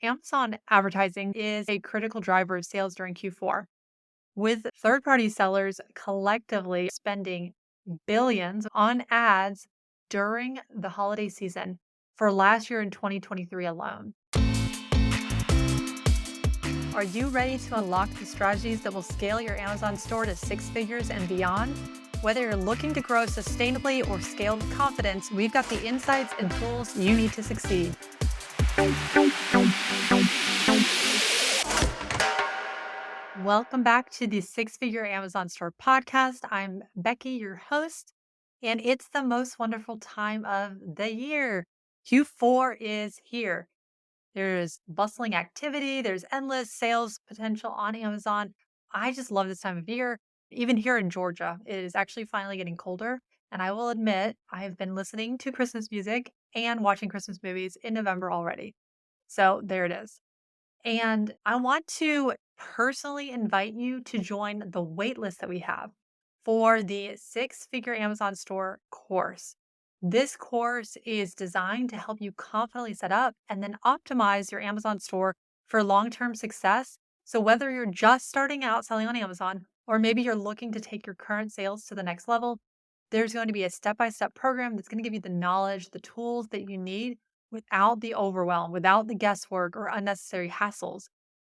Amazon advertising is a critical driver of sales during Q4, with third party sellers collectively spending billions on ads during the holiday season for last year in 2023 alone. Are you ready to unlock the strategies that will scale your Amazon store to six figures and beyond? Whether you're looking to grow sustainably or scale with confidence, we've got the insights and tools you need to succeed. Welcome back to the Six Figure Amazon Store podcast. I'm Becky, your host, and it's the most wonderful time of the year. Q4 is here. There's bustling activity, there's endless sales potential on Amazon. I just love this time of year. Even here in Georgia, it is actually finally getting colder. And I will admit, I have been listening to Christmas music and watching Christmas movies in November already. So there it is. And I want to personally invite you to join the waitlist that we have for the six figure Amazon store course. This course is designed to help you confidently set up and then optimize your Amazon store for long term success. So, whether you're just starting out selling on Amazon or maybe you're looking to take your current sales to the next level, there's going to be a step by step program that's going to give you the knowledge, the tools that you need without the overwhelm, without the guesswork or unnecessary hassles.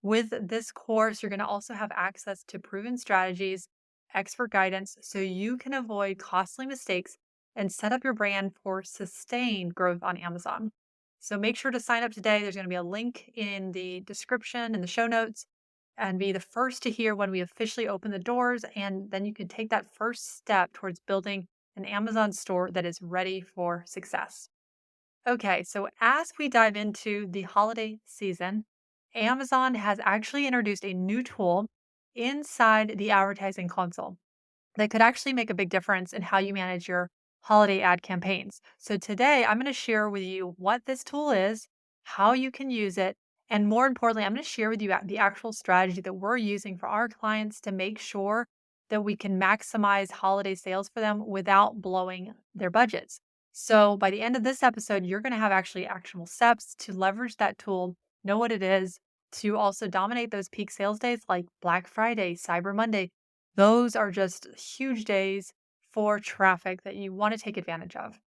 With this course, you're going to also have access to proven strategies, expert guidance, so you can avoid costly mistakes and set up your brand for sustained growth on Amazon. So make sure to sign up today. There's going to be a link in the description and the show notes and be the first to hear when we officially open the doors. And then you can take that first step towards building an Amazon store that is ready for success. Okay, so as we dive into the holiday season, Amazon has actually introduced a new tool inside the advertising console that could actually make a big difference in how you manage your holiday ad campaigns. So today I'm going to share with you what this tool is, how you can use it, and more importantly, I'm going to share with you the actual strategy that we're using for our clients to make sure that we can maximize holiday sales for them without blowing their budgets. So by the end of this episode, you're going to have actually actionable steps to leverage that tool, know what it is, to also dominate those peak sales days like Black Friday, Cyber Monday. Those are just huge days for traffic that you want to take advantage of.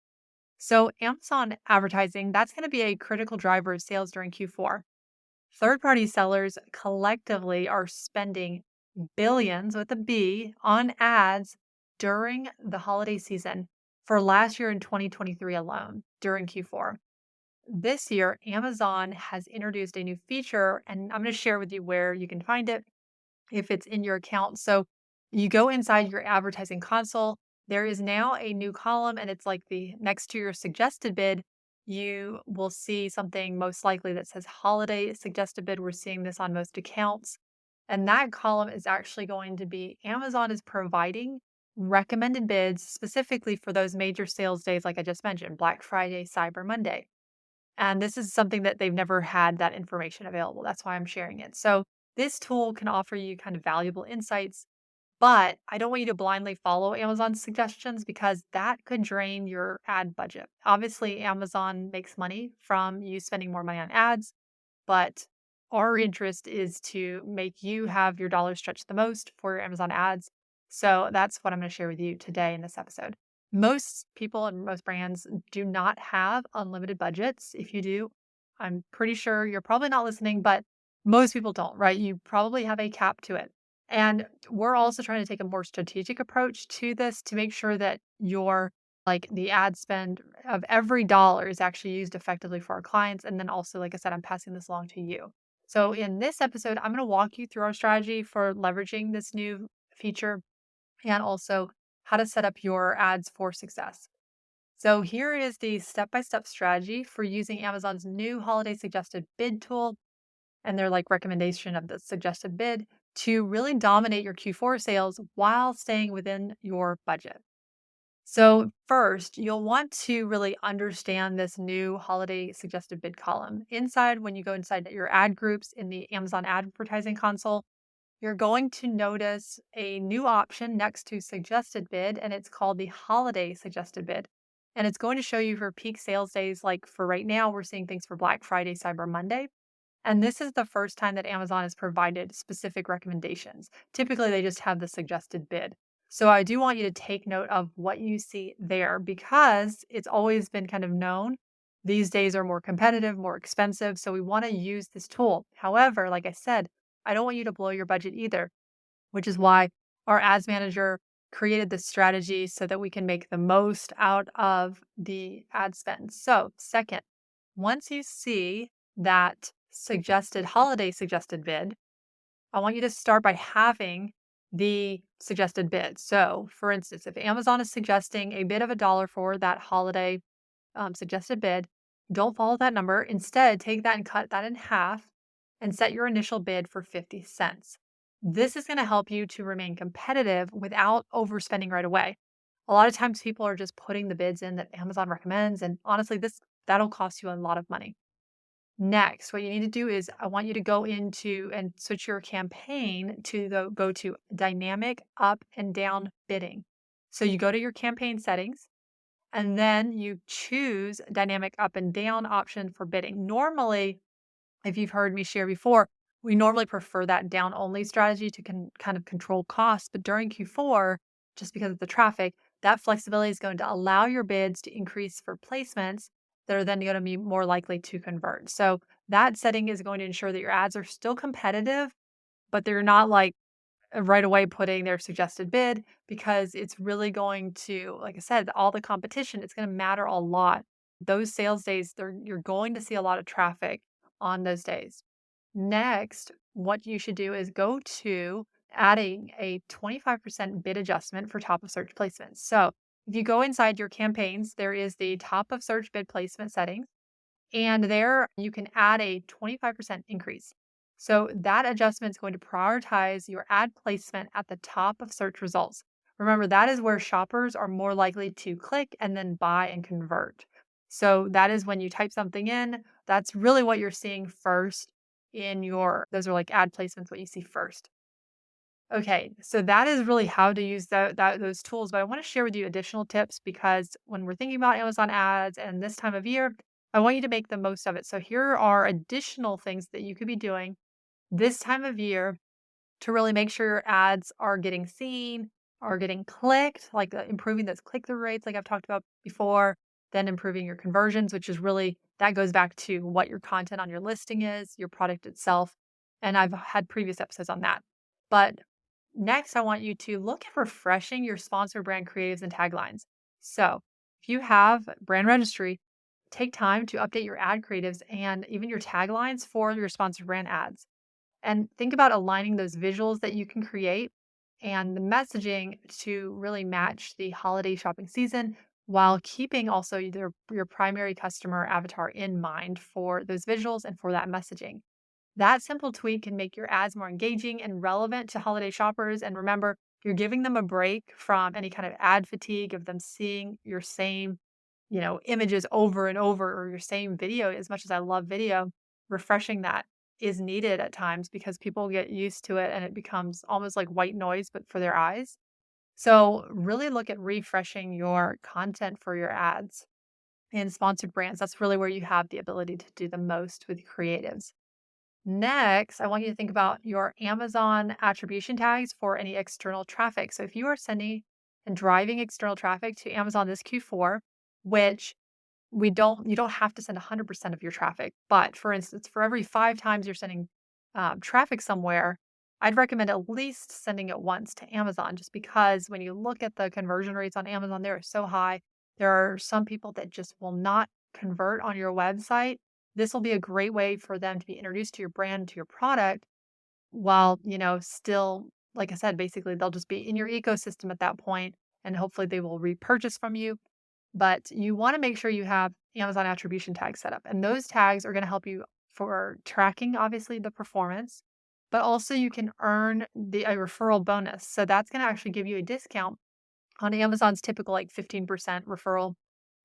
So, Amazon advertising, that's going to be a critical driver of sales during Q4. Third party sellers collectively are spending billions with a B on ads during the holiday season for last year in 2023 alone during Q4. This year, Amazon has introduced a new feature, and I'm going to share with you where you can find it if it's in your account. So you go inside your advertising console. There is now a new column, and it's like the next to your suggested bid. You will see something most likely that says holiday suggested bid. We're seeing this on most accounts. And that column is actually going to be Amazon is providing recommended bids specifically for those major sales days, like I just mentioned, Black Friday, Cyber Monday. And this is something that they've never had that information available. That's why I'm sharing it. So this tool can offer you kind of valuable insights, but I don't want you to blindly follow Amazon's suggestions because that could drain your ad budget. Obviously, Amazon makes money from you spending more money on ads, but our interest is to make you have your dollars stretch the most for your Amazon ads. So that's what I'm going to share with you today in this episode. Most people and most brands do not have unlimited budgets. If you do, I'm pretty sure you're probably not listening, but most people don't, right? You probably have a cap to it. And we're also trying to take a more strategic approach to this to make sure that your like the ad spend of every dollar is actually used effectively for our clients. And then also, like I said, I'm passing this along to you. So in this episode, I'm going to walk you through our strategy for leveraging this new feature and also how to set up your ads for success. So here is the step-by-step strategy for using Amazon's new holiday suggested bid tool and their like recommendation of the suggested bid to really dominate your Q4 sales while staying within your budget. So first, you'll want to really understand this new holiday suggested bid column. Inside, when you go inside your ad groups in the Amazon advertising console, you're going to notice a new option next to suggested bid, and it's called the holiday suggested bid. And it's going to show you for peak sales days. Like for right now, we're seeing things for Black Friday, Cyber Monday. And this is the first time that Amazon has provided specific recommendations. Typically, they just have the suggested bid. So I do want you to take note of what you see there because it's always been kind of known. These days are more competitive, more expensive. So we want to use this tool. However, like I said, I don't want you to blow your budget either, which is why our ads manager created this strategy so that we can make the most out of the ad spend. So, second, once you see that suggested holiday suggested bid, I want you to start by having the suggested bid. So, for instance, if Amazon is suggesting a bid of $1 for that holiday suggested bid, don't follow that number. Instead, take that and cut that in half and set your initial bid for 50 cents. This is going to help you to remain competitive without overspending right away. A lot of times people are just putting the bids in that Amazon recommends and honestly that'll cost you a lot of money. Next, what you need to do is I want you to go into and switch your campaign to go to dynamic up and down bidding. So you go to your campaign settings and then you choose dynamic up and down option for bidding. Normally, if you've heard me share before, we normally prefer that down only strategy to kind of control costs. But during Q4, just because of the traffic, that flexibility is going to allow your bids to increase for placements that are then going to be more likely to convert. So that setting is going to ensure that your ads are still competitive, but they're not like right away putting their suggested bid because it's really going to, like I said, all the competition, it's going to matter a lot. Those sales days, you're going to see a lot of traffic on those days. Next, what you should do is go to adding a 25% bid adjustment for top of search placements. So if you go inside your campaigns, there is the top of search bid placement settings. And there you can add a 25% increase. So that adjustment is going to prioritize your ad placement at the top of search results. Remember, that is where shoppers are more likely to click and then buy and convert. So that is when you type something in, that's really what you're seeing first in those are like ad placements, what you see first. Okay, so that is really how to use those tools, but I wanna share with you additional tips because when we're thinking about Amazon ads and this time of year, I want you to make the most of it. So here are additional things that you could be doing this time of year to really make sure your ads are getting seen, are getting clicked, like, improving those click-through rates like I've talked about before, then improving your conversions, which is really that goes back to what your content on your listing is, your product itself, and I've had previous episodes on that. But next, I want you to look at refreshing your sponsor brand creatives and taglines. So, if you have brand registry, take time to update your ad creatives and even your taglines for your sponsored brand ads. And think about aligning those visuals that you can create and the messaging to really match the holiday shopping season while keeping also your primary customer avatar in mind for those visuals and for that messaging. That simple tweak can make your ads more engaging and relevant to holiday shoppers. And remember, you're giving them a break from any kind of ad fatigue of them seeing your same, images over and over or your same video. As much as I love video, refreshing that is needed at times because people get used to it and it becomes almost like white noise, but for their eyes. So really look at refreshing your content for your ads and sponsored brands. That's really where you have the ability to do the most with creatives. Next, I want you to think about your Amazon attribution tags for any external traffic. So if you are sending and driving external traffic to Amazon this Q4, which you don't have to send 100% of your traffic, but for instance, for every 5 times you're sending traffic somewhere, I'd recommend at least sending it once to Amazon, just because when you look at the conversion rates on Amazon, they are so high. There are some people that just will not convert on your website. This will be a great way for them to be introduced to your brand, to your product, while, still, like I said, basically they'll just be in your ecosystem at that point, and hopefully they will repurchase from you. But you want to make sure you have Amazon attribution tags set up. And those tags are going to help you for tracking, obviously, the performance, but also you can earn a referral bonus. So that's going to actually give you a discount on Amazon's typical like 15% referral.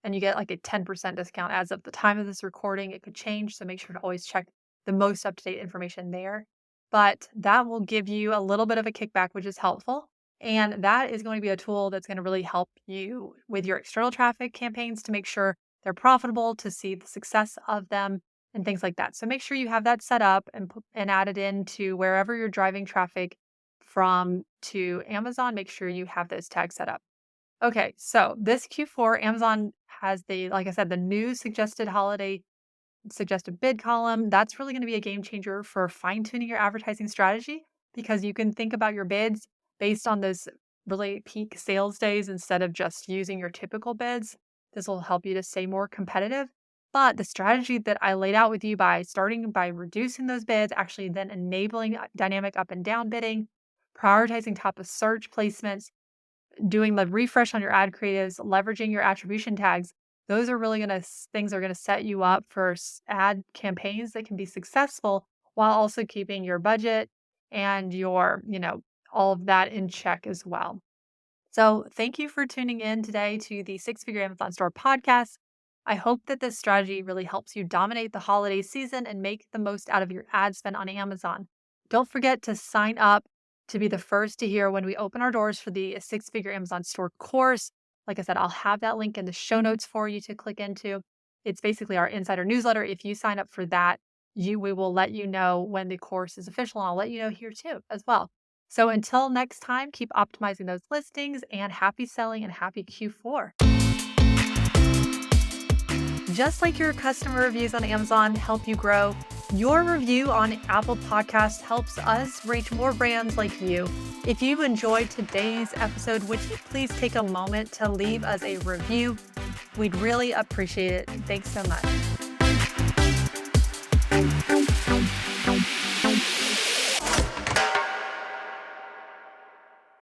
And you get like a 10% discount as of the time of this recording. It could change. So make sure to always check the most up to date information there. But that will give you a little bit of a kickback, which is helpful. And that is going to be a tool that's going to really help you with your external traffic campaigns to make sure they're profitable, to see the success of them, and things like that. So make sure you have that set up and add it into wherever you're driving traffic from to Amazon. Make sure you have those tags set up. Okay, so this Q4, Amazon has like I said, the new suggested holiday suggested bid column. That's really going to be a game changer for fine tuning your advertising strategy because you can think about your bids based on those really peak sales days instead of just using your typical bids. This will help you to stay more competitive. But the strategy that I laid out with you by starting by reducing those bids, actually then enabling dynamic up and down bidding, prioritizing top of search placements, doing the refresh on your ad creatives, leveraging your attribution tags, those are really things are gonna set you up for ad campaigns that can be successful while also keeping your budget and all of that in check as well. So, thank you for tuning in today to the Six Figure Amazon Store podcast. I hope that this strategy really helps you dominate the holiday season and make the most out of your ad spend on Amazon. Don't forget to sign up to be the first to hear when we open our doors for the Six Figure Amazon Store course. Like I said, I'll have that link in the show notes for you to click into. It's basically our insider newsletter. If you sign up for that, we will let you know when the course is official, and I'll let you know here too as well. So until next time, keep optimizing those listings and happy selling and happy Q4. Just like your customer reviews on Amazon help you grow, your review on Apple Podcasts helps us reach more brands like you. If you enjoyed today's episode, would you please take a moment to leave us a review? We'd really appreciate it. Thanks so much.